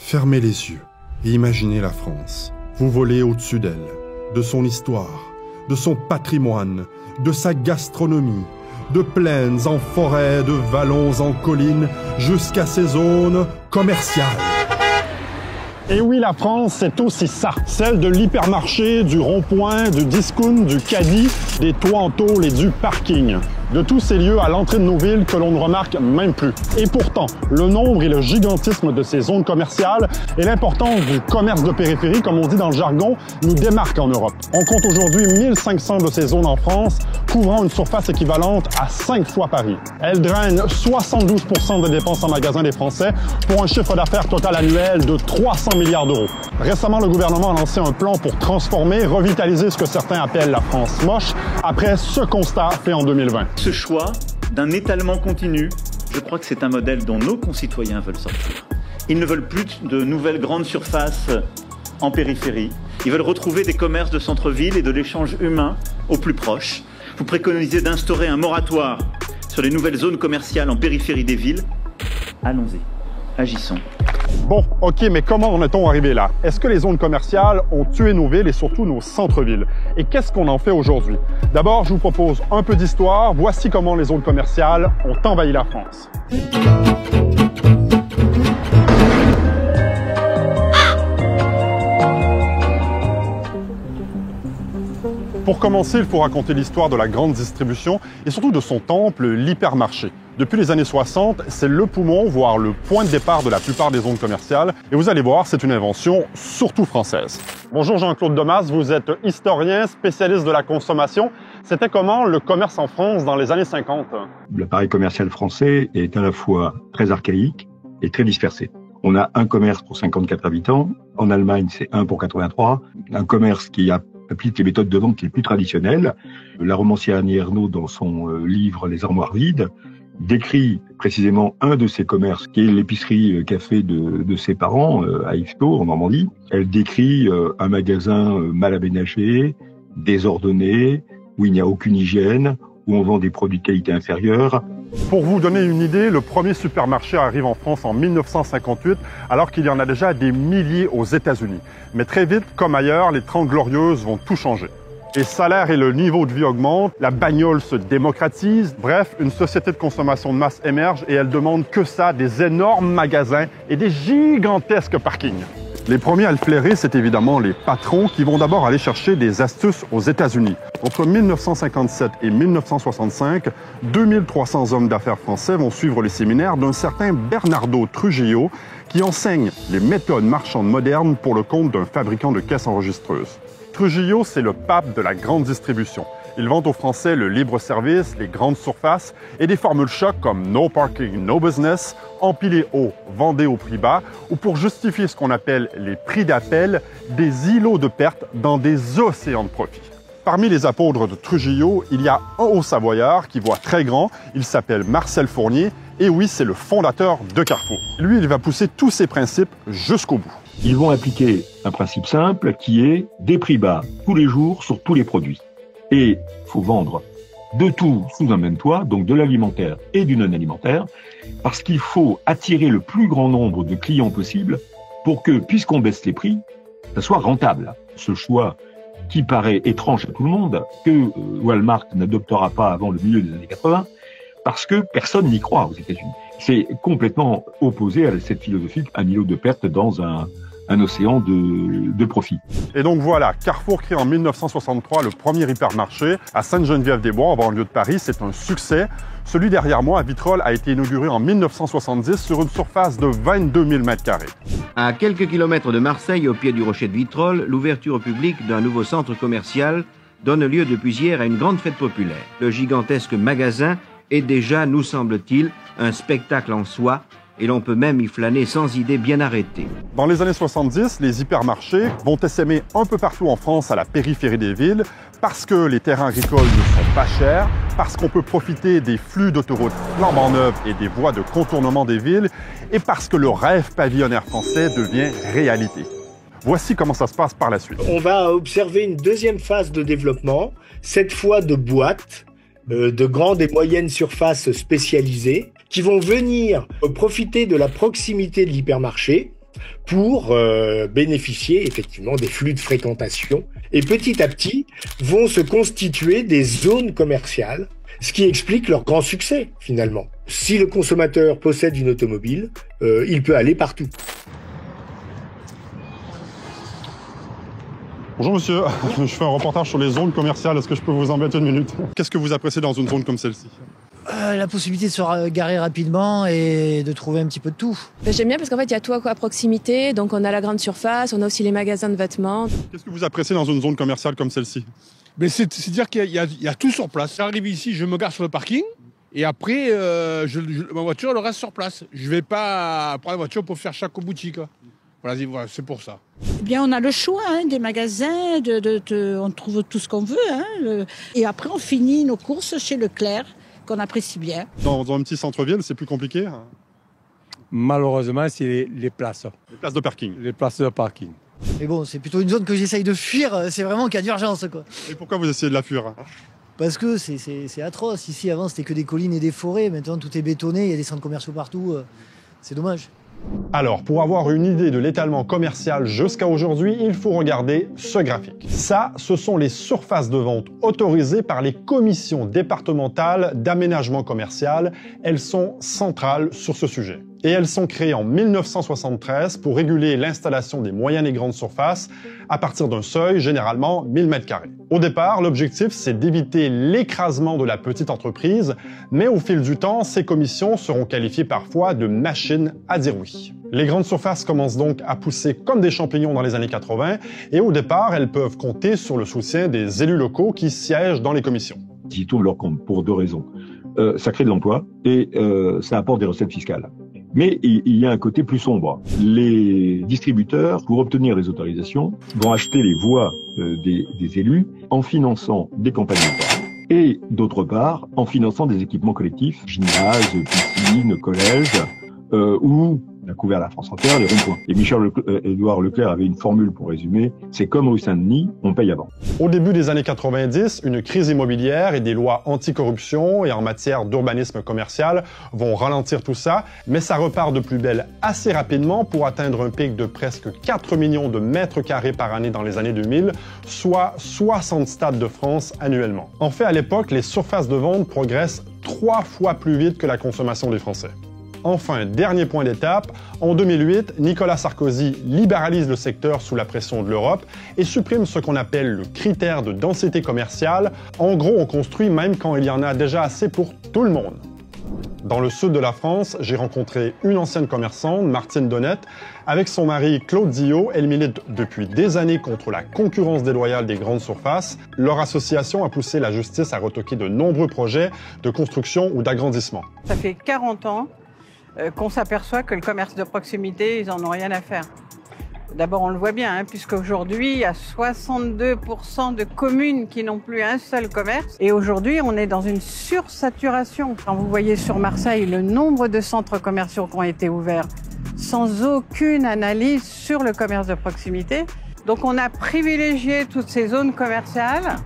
Fermez les yeux et imaginez la France. Vous volez au-dessus d'elle, de son histoire, de son patrimoine, de sa gastronomie, de plaines en forêt, de vallons en collines, jusqu'à ses zones commerciales. Et oui, la France, c'est aussi ça. Celle de l'hypermarché, du rond-point, du discount, du caddie, des toits en tôle et du parking. De tous ces lieux à l'entrée de nos villes que l'on ne remarque même plus. Et pourtant, le nombre et le gigantisme de ces zones commerciales et l'importance du commerce de périphérie, comme on dit dans le jargon, nous démarquent en Europe. On compte aujourd'hui 1500 de ces zones en France, couvrant une surface équivalente à 5 fois Paris. Elles drainent 72% des dépenses en magasin des Français pour un chiffre d'affaires total annuel de 300 milliards d'euros. Récemment, le gouvernement a lancé un plan pour transformer, revitaliser ce que certains appellent la France moche, après ce constat fait en 2020. Ce choix d'un étalement continu, je crois que c'est un modèle dont nos concitoyens veulent sortir. Ils ne veulent plus de nouvelles grandes surfaces en périphérie. Ils veulent retrouver des commerces de centre-ville et de l'échange humain au plus proche. Vous préconisez d'instaurer un moratoire sur les nouvelles zones commerciales en périphérie des villes. Allons-y, agissons. Bon, ok, mais comment en est-on arrivé là? Est-ce que les zones commerciales ont tué nos villes et surtout nos centres-villes? Et qu'est-ce qu'on en fait aujourd'hui? D'abord, je vous propose un peu d'histoire. Voici comment les zones commerciales ont envahi la France. Pour commencer, il faut raconter l'histoire de la grande distribution et surtout de son temple, l'hypermarché. Depuis les années 60, c'est le poumon, voire le point de départ de la plupart des zones commerciales. Et vous allez voir, c'est une invention surtout française. Bonjour Jean-Claude Domas, vous êtes historien, spécialiste de la consommation. C'était comment le commerce en France dans les années 50? L'appareil commercial français est à la fois très archaïque et très dispersé. On a un commerce pour 54 habitants. En Allemagne, c'est 1 pour 83. Un commerce qui applique les méthodes de vente les plus traditionnelles. La romancière Annie Ernaux, dans son livre Les armoires vides, décrit précisément un de ces commerces, qui est l'épicerie café de ses parents, à Yvetot, en Normandie. Elle décrit un magasin mal aménagé, désordonné, où il n'y a aucune hygiène, où on vend des produits de qualité inférieure. Pour vous donner une idée, le premier supermarché arrive en France en 1958, alors qu'il y en a déjà des milliers aux États-Unis. Mais très vite, comme ailleurs, les 30 Glorieuses vont tout changer. Les salaires et le niveau de vie augmentent, la bagnole se démocratise. Bref, une société de consommation de masse émerge et elle demande que ça, des énormes magasins et des gigantesques parkings. Les premiers à le flairer, c'est évidemment les patrons qui vont d'abord aller chercher des astuces aux États-Unis. Entre 1957 et 1965, 2300 hommes d'affaires français vont suivre les séminaires d'un certain Bernardo Trujillo qui enseigne les méthodes marchandes modernes pour le compte d'un fabricant de caisses enregistreuses. Trujillo, c'est le pape de la grande distribution. Il vante aux Français le libre-service, les grandes surfaces et des formules choc comme « no parking, no business », « empilez haut, vendez au prix bas » ou pour justifier ce qu'on appelle les prix d'appel, des îlots de pertes dans des océans de profit. Parmi les apôtres de Trujillo, il y a un Haut-Savoyard qui voit très grand, il s'appelle Marcel Fournier et oui, c'est le fondateur de Carrefour. Lui, il va pousser tous ses principes jusqu'au bout. Ils vont appliquer un principe simple qui est des prix bas tous les jours sur tous les produits. Et il faut vendre de tout sous un même toit, donc de l'alimentaire et du non-alimentaire, parce qu'il faut attirer le plus grand nombre de clients possible pour que, puisqu'on baisse les prix, ça soit rentable. Ce choix qui paraît étrange à tout le monde, que Walmart n'adoptera pas avant le milieu des années 80, parce que personne n'y croit aux États-Unis. C'est complètement opposé à cette philosophie, un îlot de perte dans un océan de profit. Et donc voilà, Carrefour crée en 1963 le premier hypermarché à Sainte-Geneviève-des-Bois, en banlieue de Paris. C'est un succès. Celui derrière moi, à Vitrolles, a été inauguré en 1970 sur une surface de 22 000 m². À quelques kilomètres de Marseille, au pied du rocher de Vitrolles, l'ouverture au public d'un nouveau centre commercial donne lieu depuis hier à une grande fête populaire. Le gigantesque magasin est déjà, nous semble-t-il, un spectacle en soi, et l'on peut même y flâner sans idée bien arrêtée. Dans les années 70, les hypermarchés vont essaimer un peu partout en France à la périphérie des villes parce que les terrains agricoles ne sont pas chers, parce qu'on peut profiter des flux d'autoroutes flambant neuves et des voies de contournement des villes et parce que le rêve pavillonnaire français devient réalité. Voici comment ça se passe par la suite. On va observer une deuxième phase de développement, cette fois de boîtes, de grandes et moyennes surfaces spécialisées qui vont venir profiter de la proximité de l'hypermarché pour bénéficier effectivement des flux de fréquentation. Et petit à petit, vont se constituer des zones commerciales, ce qui explique leur grand succès finalement. Si le consommateur possède une automobile, il peut aller partout. Bonjour monsieur, je fais un reportage sur les zones commerciales, est-ce que je peux vous embêter une minute? Qu'est-ce que vous appréciez dans une zone comme celle-ci? La possibilité de se garer rapidement et de trouver un petit peu de tout. J'aime bien parce qu'en fait, il y a tout à proximité. Donc, on a la grande surface, on a aussi les magasins de vêtements. Qu'est-ce que vous appréciez dans une zone commerciale comme celle-ci? C'est dire qu'il y a tout sur place. J'arrive ici, je me gare sur le parking et après, ma voiture, elle reste sur place. Je ne vais pas prendre la voiture pour faire chaque boutique. Voilà, c'est pour ça. Eh bien, on a le choix des magasins, on trouve tout ce qu'on veut. Et après, on finit nos courses chez Leclerc, qu'on apprécie bien. Dans un petit centre-ville, c'est plus compliqué? Malheureusement, c'est les places. Les places de parking. Les places de parking. Mais bon, c'est plutôt une zone que j'essaye de fuir, c'est vraiment cas d'urgence, quoi. Et pourquoi vous essayez de la fuir? Parce que c'est atroce. Ici, avant, c'était que des collines et des forêts. Maintenant, tout est bétonné, il y a des centres commerciaux partout. C'est dommage. Alors, pour avoir une idée de l'étalement commercial jusqu'à aujourd'hui, il faut regarder ce graphique. Ça, ce sont les surfaces de vente autorisées par les commissions départementales d'aménagement commercial. Elles sont centrales sur ce sujet. Et elles sont créées en 1973 pour réguler l'installation des moyennes et grandes surfaces à partir d'un seuil, généralement 1000 m². Au départ, l'objectif, c'est d'éviter l'écrasement de la petite entreprise, mais au fil du temps, ces commissions seront qualifiées parfois de machines à dire oui. Les grandes surfaces commencent donc à pousser comme des champignons dans les années 80, et au départ, elles peuvent compter sur le soutien des élus locaux qui siègent dans les commissions. Ils trouvent leur compte pour deux raisons. Ça crée de l'emploi et ça apporte des recettes fiscales. Mais il y a un côté plus sombre. Les distributeurs, pour obtenir les autorisations, vont acheter les voix des élus en finançant des campagnes électorales. Et d'autre part, en finançant des équipements collectifs, gymnases, piscines, collèges, ou on a couvert la France entière, les ronds-points. Et Michel-Édouard Leclerc avait une formule pour résumer, c'est comme rue Saint-Denis, on paye avant. Au début des années 90, une crise immobilière et des lois anticorruption et en matière d'urbanisme commercial vont ralentir tout ça, mais ça repart de plus belle assez rapidement pour atteindre un pic de presque 4 millions de mètres carrés par année dans les années 2000, soit 60 stades de France annuellement. En fait, à l'époque, les surfaces de vente progressent 3 fois plus vite que la consommation des Français. Enfin, dernier point d'étape, en 2008, Nicolas Sarkozy libéralise le secteur sous la pression de l'Europe et supprime ce qu'on appelle le critère de densité commerciale. En gros, on construit même quand il y en a déjà assez pour tout le monde. Dans le sud de la France, j'ai rencontré une ancienne commerçante, Martine Donnette. Avec son mari Claude Zillot, elle milite depuis des années contre la concurrence déloyale des grandes surfaces. Leur association a poussé la justice à retoquer de nombreux projets de construction ou d'agrandissement. Ça fait 40 ans qu'on s'aperçoit que le commerce de proximité, ils n'en ont rien à faire. D'abord, on le voit bien, puisqu'aujourd'hui, il y a 62% de communes qui n'ont plus un seul commerce. Et aujourd'hui, on est dans une sursaturation. Quand vous voyez sur Marseille le nombre de centres commerciaux qui ont été ouverts sans aucune analyse sur le commerce de proximité. Donc, on a privilégié toutes ces zones commerciales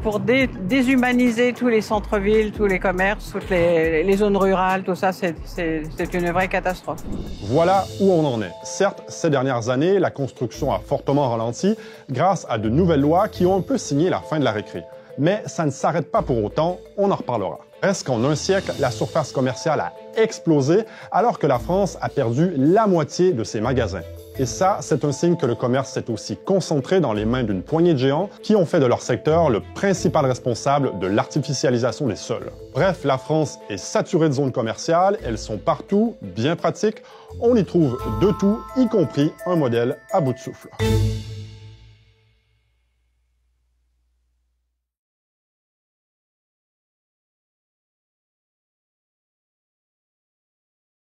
pour déshumaniser tous les centres-villes, tous les commerces, toutes les zones rurales, tout ça, c'est une vraie catastrophe. Voilà où on en est. Certes, ces dernières années, la construction a fortement ralenti grâce à de nouvelles lois qui ont un peu signé la fin de la récré. Mais ça ne s'arrête pas pour autant, on en reparlera. Reste qu'en un siècle, la surface commerciale a explosé alors que la France a perdu la moitié de ses magasins. Et ça, c'est un signe que le commerce s'est aussi concentré dans les mains d'une poignée de géants qui ont fait de leur secteur le principal responsable de l'artificialisation des sols. Bref, la France est saturée de zones commerciales, elles sont partout, bien pratiques, on y trouve de tout, y compris un modèle à bout de souffle.